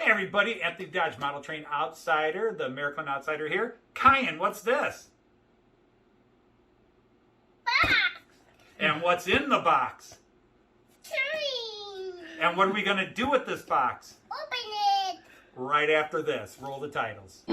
Hey everybody, Anthony Dodge, Model Train Outsider, the American Outsider here. Khian, what's this? Box. And what's in the box? Train. And what are we going to do with this box? Open it. Right after this. Roll the titles.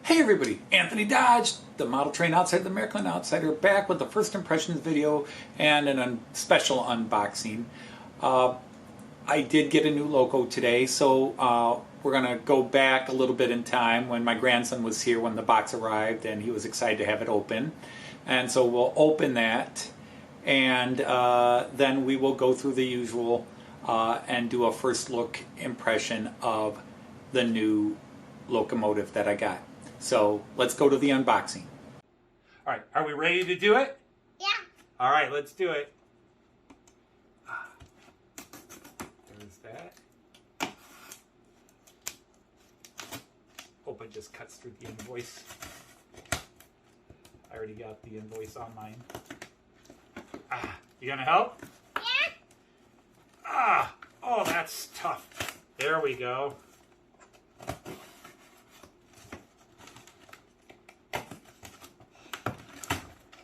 Hey everybody, Anthony Dodge, the Model Train Outsider, the American Outsider, back with the first impressions video and a special unboxing. I did get a new Roco today, so we're going to go back a little bit in time when my grandson was here when the box arrived and he was excited to have it open. And so we'll open that and then we will go through the usual and do a first look impression of the new locomotive that I got. So let's go to the unboxing. All right, are we ready to do it? Yeah. All right, let's do it. There's that. Hope it just cuts through the invoice. I already got the invoice on mine. You gonna help? Yeah. Oh, that's tough. There we go.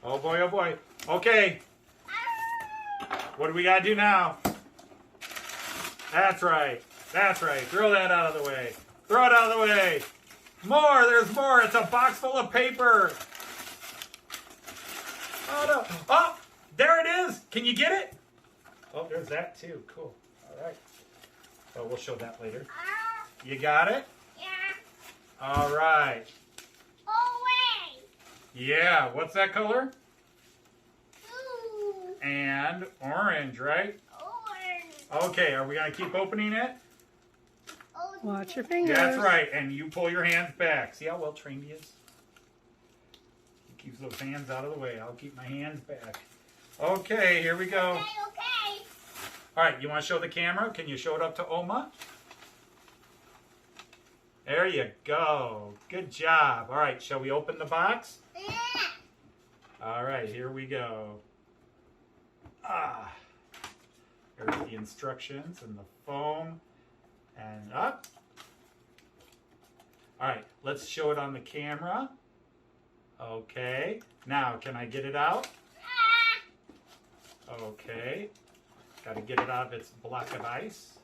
Oh boy, oh boy. Okay. What do we gotta do now? That's right. That's right. Throw that out of the way. Throw it out of the way. More. There's more. It's a box full of paper. Oh no. Oh, there it is. Can you get it? Oh, there's that too. Cool. All right. Oh, we'll show that later. You got it? Yeah. All right. Yeah, what's that color? Blue. And orange, right? Orange. Okay, are we going to keep opening it? Watch your fingers. That's right, and you pull your hands back. See how well trained he is? He keeps those hands out of the way. I'll keep my hands back. Okay, here we go. Okay. All right, you want to show the camera? Can you show it up to Oma? There you go. Good job. All right, shall we open the box? Yeah. All right, here we go. There's the instructions and the foam and up. All right, let's show it on the camera. Okay, now can I get it out? Okay, got to get it out of its block of ice.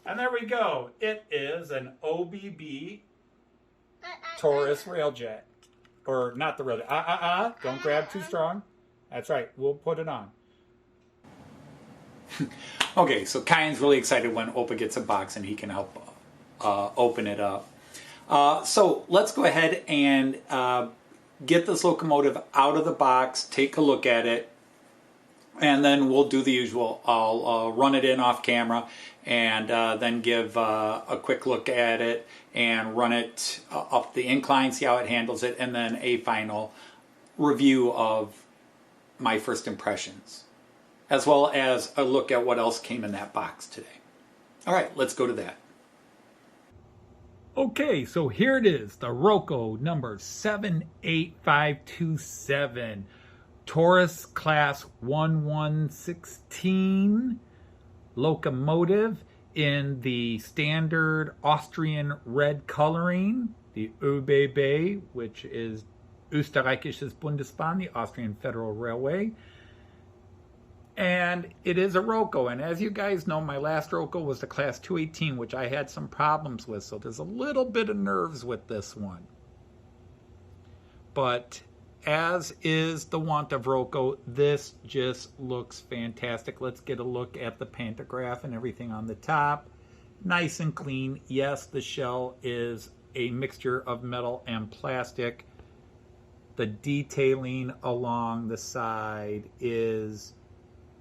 And there we go. It is an OBB Taurus railjet. Or not the railjet. Don't grab too strong. That's right. We'll put it on. Okay, so Khian's really excited when Opa gets a box and he can help open it up. So let's go ahead and get this locomotive out of the box, take a look at it, and then we'll do the usual. I'll run it in off camera and then give a quick look at it and run it up the incline, see how it handles it, and then a final review of my first impressions, as well as a look at what else came in that box today. All right, let's go to that. Okay, so here it is, the Roco number 78527. Taurus class 1116 locomotive in the standard Austrian Red coloring, the ÖBB, which is Österreichisches Bundesbahn, the Austrian Federal Railway. And it is a Roco, and as you guys know, my last Roco was the class 218, which I had some problems with, so there's a little bit of nerves with this one. But as is the want of Roco, this just looks fantastic. Let's get a look at the pantograph and everything on the top. Nice and clean. Yes, the shell is a mixture of metal and plastic. The detailing along the side is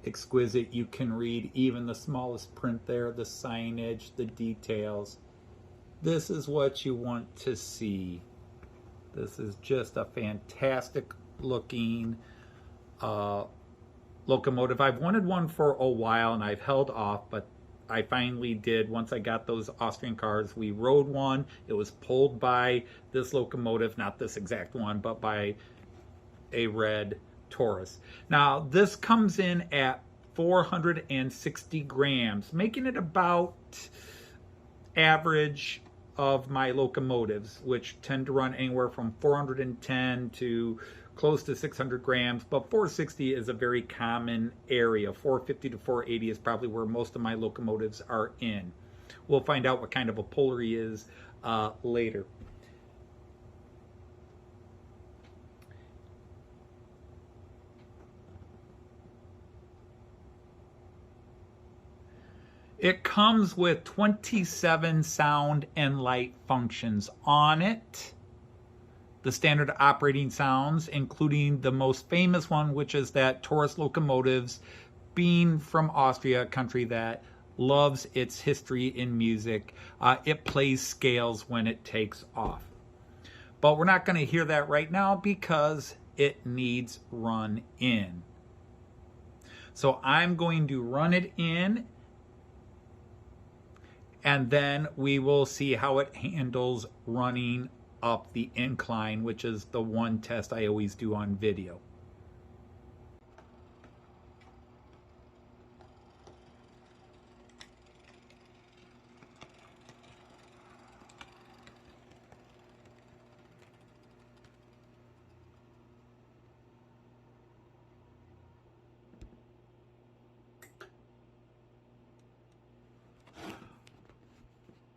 exquisite. You can read even the smallest print there, the signage, the details. This is what you want to see. This is just a fantastic looking locomotive. I've wanted one for a while and I've held off, but I finally did. Once I got those Austrian cars, we rode one. It was pulled by this locomotive, not this exact one, but by a Red Taurus. Now, this comes in at 460 grams, making it about average of my locomotives, which tend to run anywhere from 410 to close to 600 grams, but 460 is a very common area. 450 to 480 is probably where most of my locomotives are in. We'll find out what kind of a puller he is later. It comes with 27 sound and light functions on it. The standard operating sounds, including the most famous one, which is that Taurus locomotives, being from Austria, a country that loves its history in music, it plays scales when it takes off. But we're not going to hear that right now because it needs run in. So I'm going to run it in, and then we will see how it handles running up the incline, which is the one test I always do on video.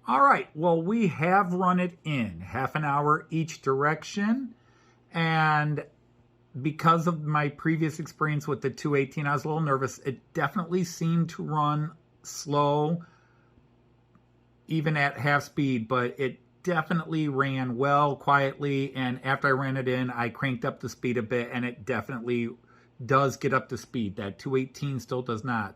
All right, well, we have run it in half an hour each direction, and because of my previous experience with the 218, I was a little nervous. It definitely seemed to run slow, even at half speed, but it definitely ran well, quietly, and after I ran it in, I cranked up the speed a bit, and it definitely does get up to speed. That 218 still does not.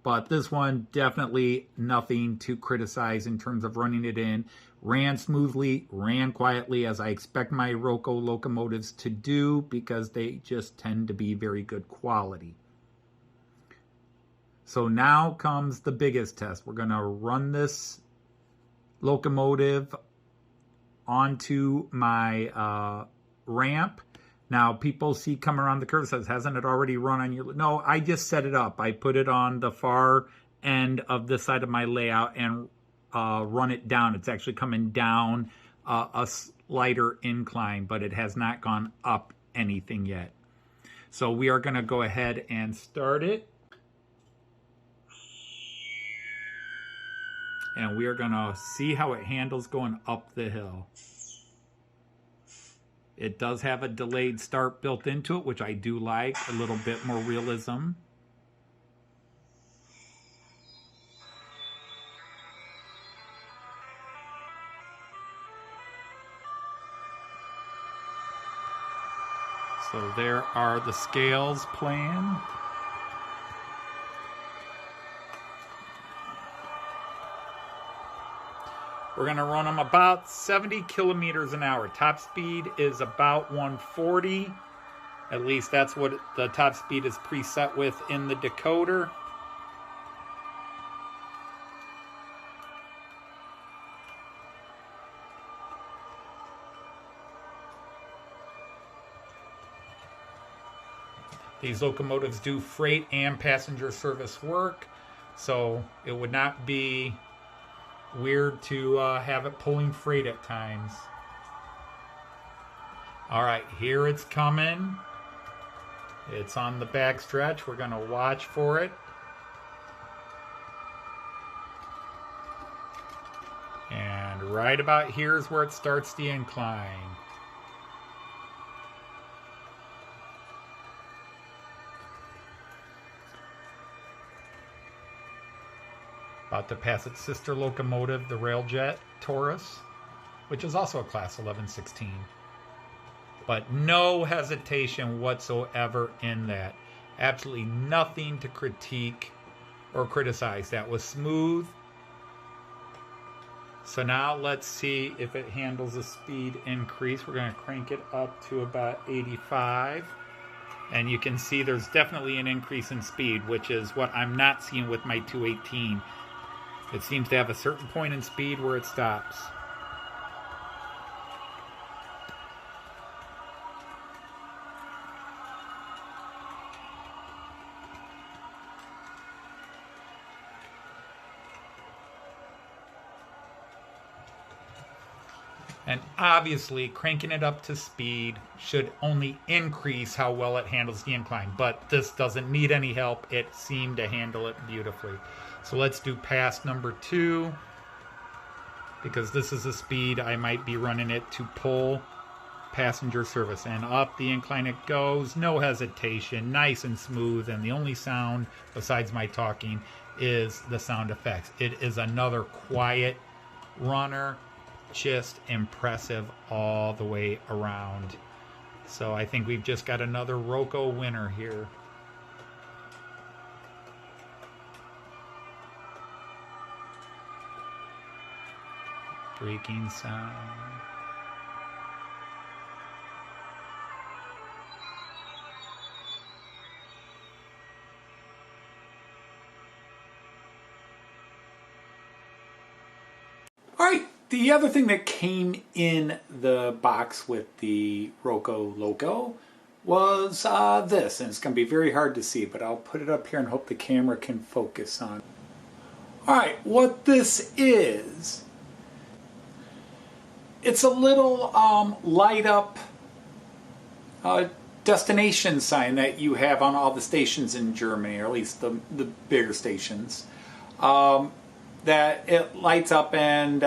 But this one, definitely nothing to criticize in terms of running it in. Ran smoothly, ran quietly, as I expect my Roco locomotives to do, because they just tend to be very good quality. So now comes the biggest test. We're going to run this locomotive onto my ramp. Now, people see come around the curve, says, hasn't it already run on your... No, I just set it up. I put it on the far end of this side of my layout and run it down. It's actually coming down a slighter incline, but it has not gone up anything yet. So we are going to go ahead and start it. And we are going to see how it handles going up the hill. It does have a delayed start built into it, which I do like, a little bit more realism. So there are the scales playing. We're going to run them about 70 kilometers an hour. Top speed is about 140. At least that's what the top speed is preset with in the decoder. These locomotives do freight and passenger service work, so it would not be weird to have it pulling freight at times. All right, here it's coming. It's on the back stretch. We're going to watch for it. And right about here is where it starts the incline. About to pass its sister locomotive, the Railjet Taurus, which is also a Class 1116. But no hesitation whatsoever in that. Absolutely nothing to critique or criticize. That was smooth. So now let's see if it handles a speed increase. We're going to crank it up to about 85. And you can see there's definitely an increase in speed, which is what I'm not seeing with my 218. It seems to have a certain point in speed where it stops. And obviously, cranking it up to speed should only increase how well it handles the incline. But this doesn't need any help. It seemed to handle it beautifully. So let's do pass number 2. Because this is the speed I might be running it to pull passenger service. And up the incline it goes. No hesitation. Nice and smooth. And the only sound, besides my talking, is the sound effects. It is another quiet runner. Just impressive all the way around. So I think we've just got another Roco winner here. Braking sound. All right. The other thing that came in the box with the Roco Loco was this, and it's going to be very hard to see, but I'll put it up here and hope the camera can focus on. All right, what this is, it's a little light up destination sign that you have on all the stations in Germany, or at least the bigger stations, that it lights up and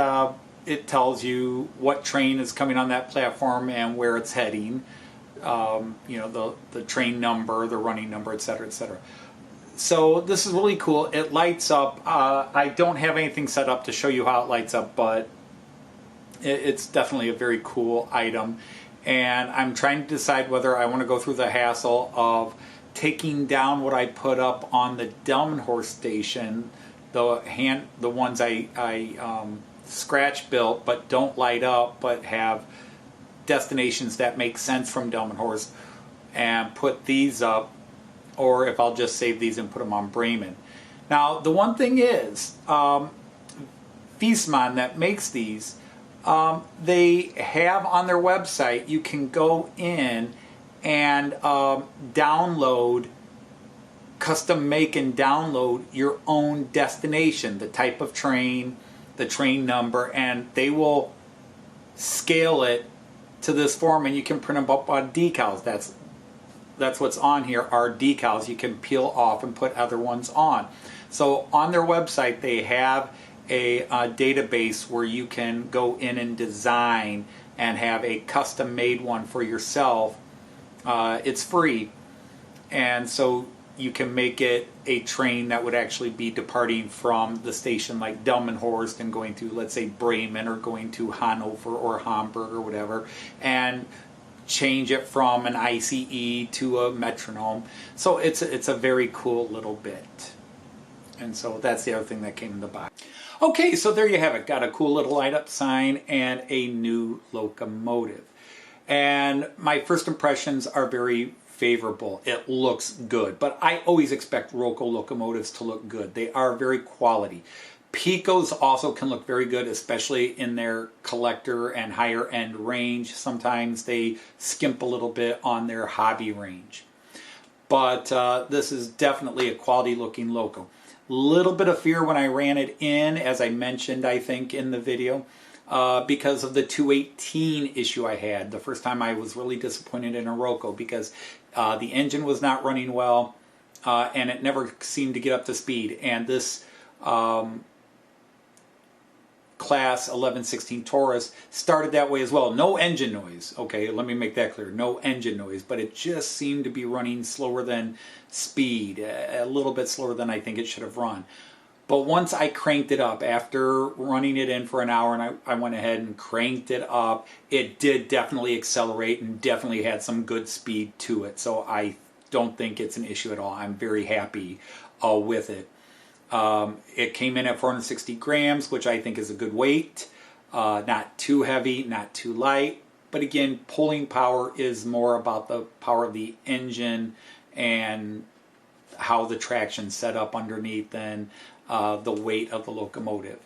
it tells you what train is coming on that platform and where it's heading. You know, the train number, the running number, etc., etc. So this is really cool. It lights up. I don't have anything set up to show you how it lights up, but it's definitely a very cool item. And I'm trying to decide whether I want to go through the hassle of taking down what I put up on the Delmenhorst station, the ones I scratch built but don't light up, but have destinations that make sense from Delmenhorst, and put these up, or if I'll just save these and put them on Bremen. Now the one thing is, Viessmann that makes these, they have on their website, you can go in and download, custom make and download your own destination, the type of train, the train number, and they will scale it to this form, and you can print them up on decals. That's what's on here are decals you can peel off and put other ones on. So on their website they have a database where you can go in and design and have a custom made one for yourself. It's free, and so you can make it a train that would actually be departing from the station like Delmenhorst and going to, let's say, Bremen, or going to Hanover or Hamburg or whatever, and change it from an ICE to a metronome. So it's a very cool little bit. And so that's the other thing that came in the box. Okay, so there you have it. Got a cool little light up sign and a new locomotive. And my first impressions are very favorable. It looks good, but I always expect Roco locomotives to look good. They are very quality. Picos also can look very good, especially in their collector and higher end range. Sometimes they skimp a little bit on their hobby range. But this is definitely a quality looking loco. Little bit of fear when I ran it in, as I mentioned, I think, in the video, because of the 218 issue I had. The first time I was really disappointed in a Roco because the engine was not running well, and it never seemed to get up to speed. And this class 1116 Taurus started that way as well. No engine noise. Okay, let me make that clear. No engine noise, but it just seemed to be running slower than speed, a little bit slower than I think it should have run. But once I cranked it up, after running it in for an hour, and I went ahead and cranked it up, it did definitely accelerate and definitely had some good speed to it. So I don't think it's an issue at all. I'm very happy with it. It came in at 460 grams, which I think is a good weight. Not too heavy, not too light. But again, pulling power is more about the power of the engine and how the traction's set up underneath than the weight of the locomotive.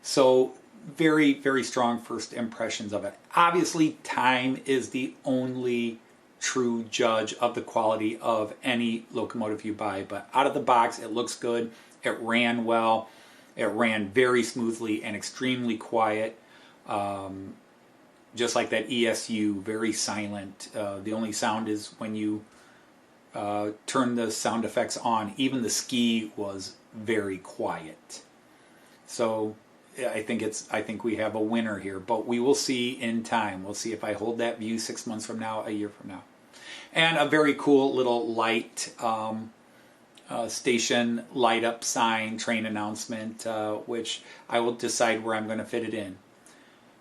So very, very strong first impressions of it. Obviously, time is the only true judge of the quality of any locomotive you buy. But out of the box, it looks good. It ran well. It ran very smoothly and extremely quiet. Just like that ESU, very silent. The only sound is when you turn the sound effects on. Even the ski was very quiet. So I think we have a winner here, but we will see in time. We'll see if I hold that view 6 months from now, a year from now. And a very cool little light station light up sign, train announcement, which I will decide where I'm going to fit it in.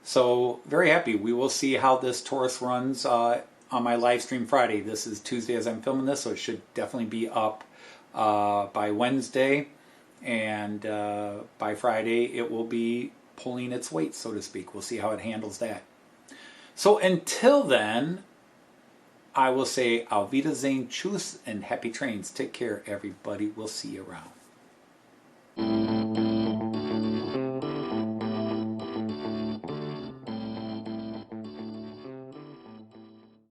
So very happy. We will see how this Taurus runs on my live stream Friday. This is Tuesday as I'm filming this, so it should definitely be up by Wednesday. And by Friday, it will be pulling its weight, so to speak. We'll see how it handles that. So until then, I will say Auf Wiedersehen, tschüss, and happy trains. Take care, everybody. We'll see you around.